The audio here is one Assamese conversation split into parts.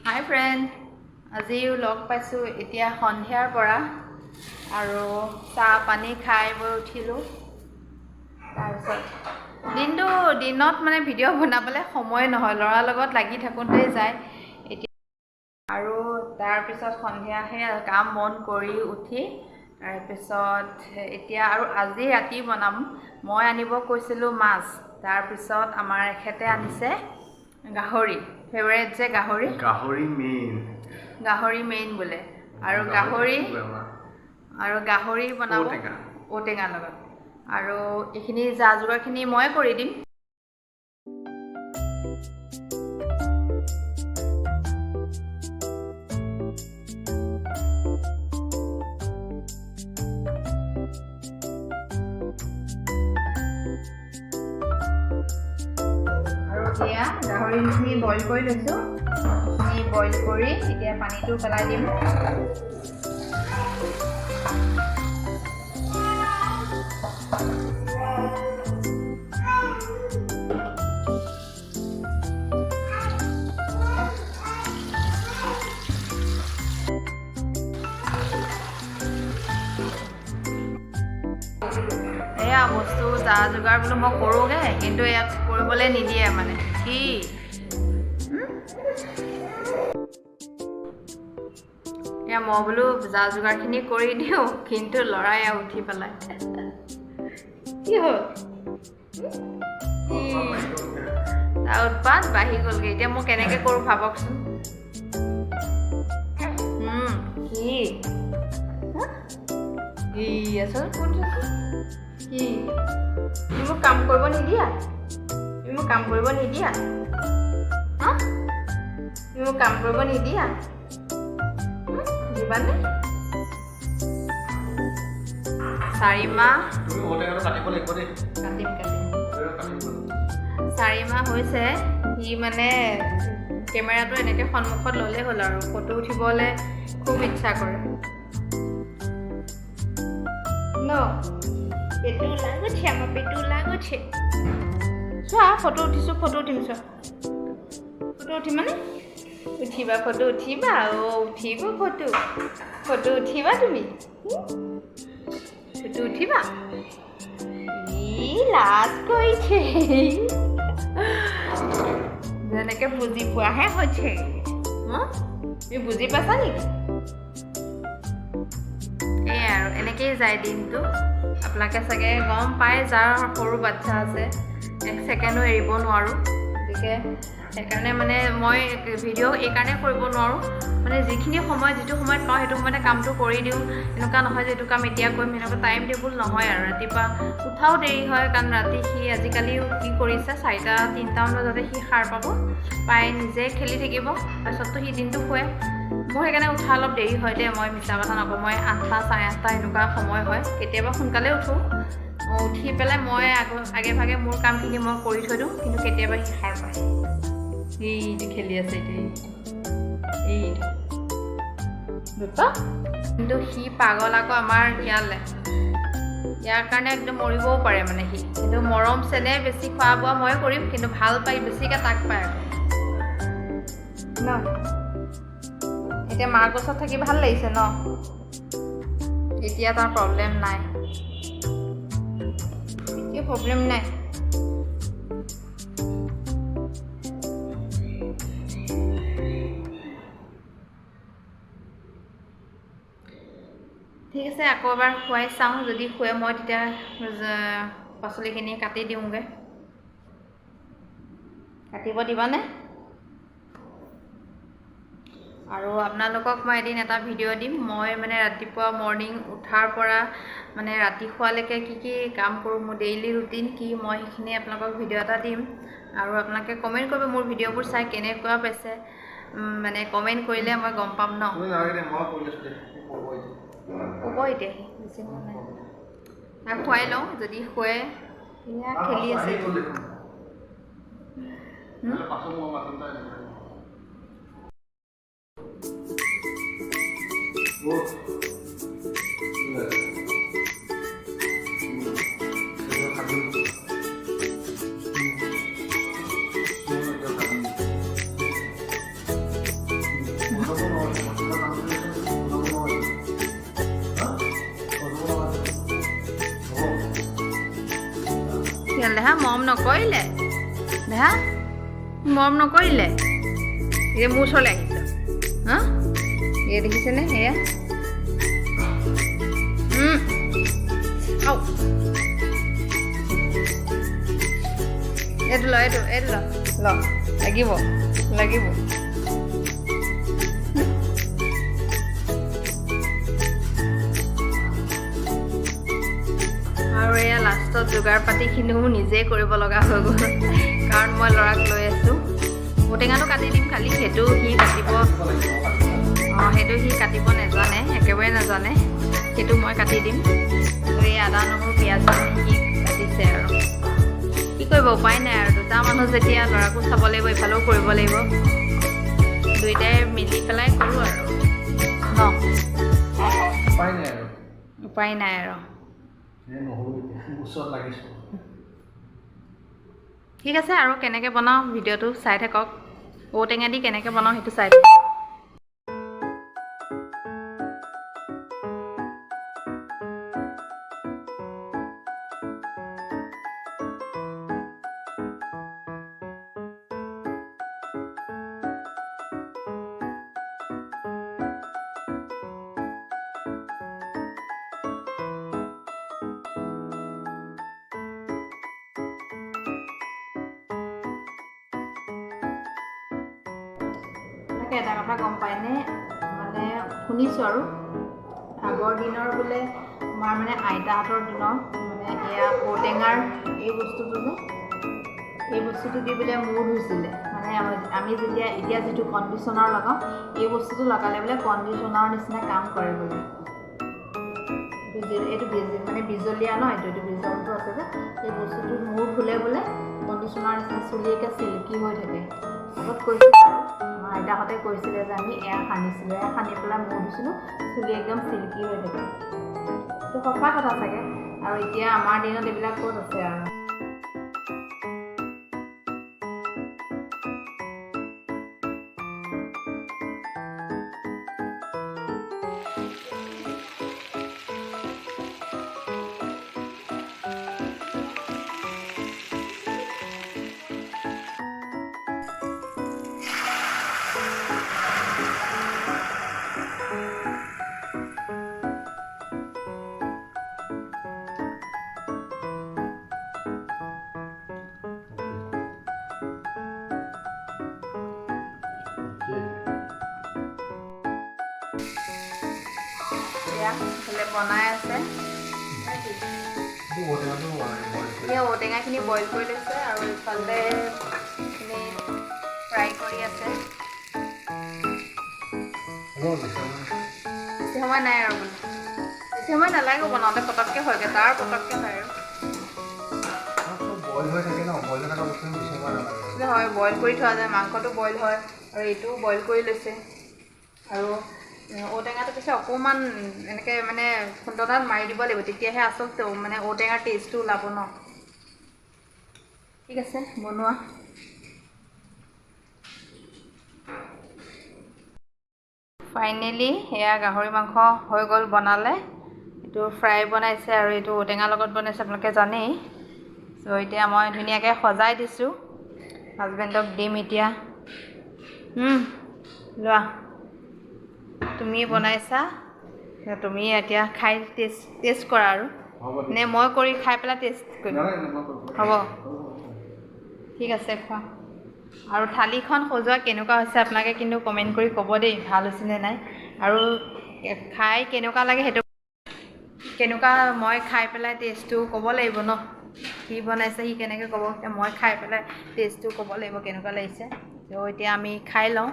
হাই ফ্ৰেণ্ড, আজিও লগ পাইছোঁ এতিয়া সন্ধিয়াৰ পৰা আৰু চাহ পানী খাই বৈ উঠিলোঁ। তাৰপিছত দিনত মানে ভিডিঅ' বনাবলৈ সময় নহয়, ল'ৰাৰ লগত লাগি থাকোঁতেই যায় এতিয়া। আৰু তাৰপিছত সন্ধিয়া সেই কাম বন কৰি উঠি তাৰপিছত এতিয়া আৰু আজি ৰাতি বনাম। মই আনিব কৈছিলোঁ মাছ, তাৰপিছত আমাৰ এখেতে আনিছে গাহৰি। ফেভৰেট যে গাহৰি মেইন বোলে। আৰু গাহৰি বনাব ঔটেঙাৰ লগত। আৰু এইখিনি যা যোগাৰখিনি মই কৰি দিম। এতিয়া গাহৰিখিনি বইল কৰি লৈছোঁ। এইখিনি বইল কৰি এতিয়া পানীটো পেলাই দিম। এয়া বস্তু যা যোগাৰ বোলো মই কৰোঁগৈ, কিন্তু ইয়াক কৰিবলৈ নিদিয়ে মানে কি এয়া মই বোলো যা যোগাৰখিনি কৰি দিওঁ, কিন্তু ল'ৰাই উঠি পেলাই কি হ'ল তাৰ উৎপাত বাঢ়ি গ'লগৈ। এতিয়া মই কেনেকৈ কৰোঁ ভাবকচোন। আচল কোন কি তুমি মোক কাম কৰিব নিদিয়া? তুমি মোক কাম কৰিব নিদিয়া? তুমি মোক কাম কৰিব নিদিয়া? দিবানে? 4 মাহ কাটিম 4 মাহ হৈছে সি মানে কেমেৰাটো এনেকৈ সন্মুখত ল'লেই হ'ল আৰু ফটো উঠিবলৈ খুব ইচ্ছা কৰে। পেটু লাগুছে, আমাৰ পেটু লাগুছে। চোৱা ফটো উঠিছোঁ, ফটো উঠিম চোৱা। ফটো উঠিম মানে উঠিবা, ফটো উঠিবা। উঠিব ফটো উঠিবা তুমি। ফটো উঠিবা। লাজ কৰিছে যেনেকৈ বুজি পোৱাহে হৈছে। তুমি বুজি পাইছা নেকি? এয়াই আৰু এনেকেই যায় দিনটো। আপোনালোকে চাগে গম পায়, যাৰ সৰু বাচ্ছা আছে 1 ছেকেণ্ডো এৰিব নোৱাৰোঁ। গতিকে সেইকাৰণে মানে মই ভিডিঅ' এইকাৰণে কৰিব নোৱাৰোঁ, মানে যিটো সময়ত পাওঁ সেইটো সময়তে কামটো কৰি দিওঁ। এনেকুৱা নহয় যে এইটো কাম এতিয়া কৰিম, সেনেকুৱা টাইম টেবুল নহয় আৰু। ৰাতিপুৱা উঠাও দেৰি হয়, কাৰণ ৰাতি সি আজিকালিও কি কৰিছে 4-3টামান বজাতে সি সাৰ পাই নিজে খেলি থাকিব। তাৰপিছততো সি দিনটো শুৱে। মোৰ সেইকাৰণে উঠা অলপ দেৰি হয় দেই, মই মিছা কথা নকওঁ। মই 8টা 8:30 এনেকুৱা সময় হয়। কেতিয়াবা সোনকালে উঠোঁ। উঠি পেলাই মই আগে ভাগে মোৰ কামখিনি মই কৰি থৈ দিওঁ, কিন্তু কেতিয়াবা সি সাৰ পায়। এইটো খেলি আছে এতিয়া, এইটো দুটা। কিন্তু সি পাগল আকৌ আমাৰ ইয়াৰ কাৰণে একদম মৰিবও পাৰে মানে সি। কিন্তু মৰম চেনেহ বেছি, খোৱা বোৱা মই কৰিম, কিন্তু ভাল পাই বেছিকৈ তাক পায় আকৌ ন। এতিয়া মাৰ গছত থাকি ভাল লাগিছে ন। এতিয়া তাৰ প্ৰব্লেম নাই, এতিয়া প্ৰব্লেম নাই। ঠিক আছে, আকৌ এবাৰ খুৱাই চাওঁ। যদি খুৱাই মই তেতিয়া পাচলিখিনি কাটি দিওঁগৈ। কাটিব দিবানে? আৰু আপোনালোকক মই এদিন এটা ভিডিঅ' দিম। মই মানে ৰাতিপুৱা মৰ্ণিং উঠাৰ পৰা মানে ৰাতি শোৱালৈকে কি কাম কৰোঁ, মোৰ ডেইলি ৰুটিন কি, মই সেইখিনি আপোনালোকক ভিডিঅ' এটা দিম। আৰু আপোনালোকে কমেণ্ট কৰিব মোৰ ভিডিঅ'বোৰ চাই কেনেকুৱা পাইছে। মানে কমেণ্ট কৰিলে মই গম পাম ন। ক'ব এতিয়া সি বেছি সময় নাই। তাক খুৱাই লওঁ, যদি শুৱে। এয়া খেলি আছে। দেহা মৰম নকৰিলে দেহা মৰম নকৰিলে এতিয়া মোৰ ওচৰলৈ আহিছে হা এয়া দেখিছেনে এয়া এইটো ল এইটো ল লাগিব আৰু এয়া লাষ্টত যোগাৰ পাতিখিনিও নিজেই কৰিব লগা হৈ গ'ল কাৰণ মই ল'ৰাক লৈ আছোঁ ঔটেঙাটো কাটি দিম খালি সেইটো সি কাটিব সেইটো সি কাটিব নাজানে একেবাৰে নাজানে সেইটো মই কাটি দিম এই আদা নহৰু পিঁয়াজ সি কাটিছে আৰু কি কৰিব উপায় নাই আৰু দুটা মানুহ যেতিয়া ল'ৰাকো চাব লাগিব ইফালেও কৰিব লাগিব দুইটাই মিলি পেলাই কৰোঁ আৰু ন উপায় নাই আৰু ঠিক আছে আৰু কেনেকৈ বনাওঁ ভিডিঅ'টো চাই থাকক ঔটেঙা দি কেনেকৈ বনাওঁ সেইটো চাই থাকক এটা কথা গম পায়নে মানে শুনিছোঁ আৰু আগৰ দিনৰ বোলে আমাৰ মানে আইতাহঁতৰ দিনৰ মানে এয়া ঔটেঙাৰ এই বস্তুটো দি বোলে মূৰ ধুইছিলে মানে আমি এতিয়া যিটো কণ্ডিশ্যনাৰ লগাওঁ এই বস্তুটো লগালে বোলে কণ্ডিশ্যনাৰৰ নিচিনা কাম কৰে বোলে এইটো মানে বিজলীয়া ন এইটো বিজলটো আছে যে এই বস্তুটো মূৰ ধুলে বোলে কণ্ডিশ্যনাৰ নিচিনা চুলি একে চিল্কি হৈ থাকে আগত কৈছিলে আৰু আমাৰ আইতাহঁতে কৈছিলে যে আমি এয়া সানিছিলোঁ এয়া সানি পেলাই মূৰ ধুইছিলোঁ চুলি একদম চিল্কি হৈ থাকে এইটো সঁচা কথা চাগে আৰু এতিয়া আমাৰ দিনত এইবিলাক ক'ত আছে আৰু বনাই আছে ঔটেঙাখিনি বইল কৰি লৈছে আৰু ইফালে ফ্ৰাই কৰি আছে বেছি সময় নাই আৰু বোলে বেছি সময় নালাগে বনাওঁতে পটককৈ হয়গৈ তাৰ পটককৈ হয় আৰু হয় বইল কৰি থোৱা যায় মাংসটো বইল হয় আৰু এইটোও বইল কৰি লৈছে আৰু ঔটেঙাটো পিছে অকণমান এনেকৈ মানে খুন্দনাত মাৰি দিব লাগিব তেতিয়াহে আচলতে মানে ঔটেঙাৰ টেষ্টটো ওলাব ন ঠিক আছে বনোৱা ফাইনেলি সেয়া গাহৰি মাংস হৈ গ'ল বনালে এইটো ফ্ৰাই বনাইছে আৰু এইটো ঔটেঙাৰ লগত বনাইছে আপোনালোকে জানেই চ' এতিয়া মই ধুনীয়াকৈ সজাই দিছোঁ হাজবেণ্ডক দিম এতিয়া লোৱা তুমি বনাইছা তুমি এতিয়া খাই টেষ্ট কৰা আৰু নে মই কৰি খাই পেলাই টেষ্ট কৰিম হ'ব ঠিক আছে খোৱা আৰু থালিখন সজোৱা কেনেকুৱা হৈছে আপোনালোকে কিন্তু কমেণ্ট কৰি ক'ব দেই ভাল হৈছেনে নাই আৰু খাই কেনেকুৱা লাগে সেইটো কেনেকুৱা মই খাই পেলাই টেষ্টটো ক'ব লাগিব ন সি বনাইছে সি কেনেকৈ ক'ব মই খাই পেলাই টেষ্টটো ক'ব লাগিব কেনেকুৱা লাগিছে ত' এতিয়া আমি খাই লওঁ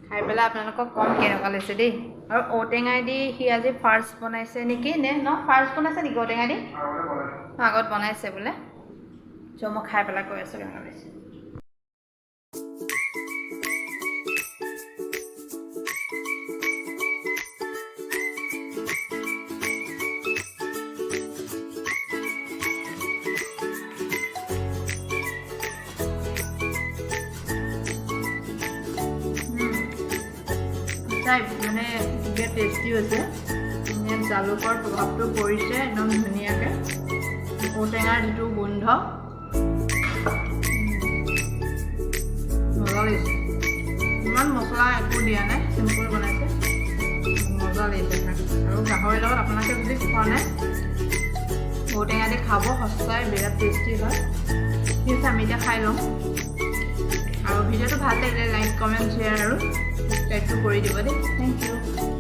খাই পেলাই আপোনালোকক কম কেনেকুৱা লাগিছে দেই আৰু ঔটেঙাই দি সি আজি ফাৰ্ষ্ট বনাইছে নেকি নে ন ফাৰ্ষ্ট বনাইছে নেকি ঔটেঙাই দি আগত বনাইছে বোলে চ' মই খাই পেলাই কৈ আছোঁ কেনেকুৱা লাগিছে মানে বিৰাট টেষ্টি হৈছে ইয়াত জালুকৰ প্ৰভাৱটো পৰিছে একদম ধুনীয়াকৈ ঔটেঙাৰ যিটো গোন্ধ ইমান মছলা একো দিয়া নাই, চিম্পুল বনাইছে, মজা লাগিছে খাই। আৰু গাহৰিৰ লগত আপোনালোকে যদি খোৱা নাই ঔটেঙা দি খাব, সঁচাই বিৰাট টেষ্টি হয়। ঠিক আছে, আমি এতিয়া খাই লওঁ। আৰু ভিডিঅ'টো ভাল লাগিলে লাইক কমেণ্ট শ্বেয়াৰ আৰু ছাবস্ক্ৰাইবটো কৰি দিব দেই। Thank U.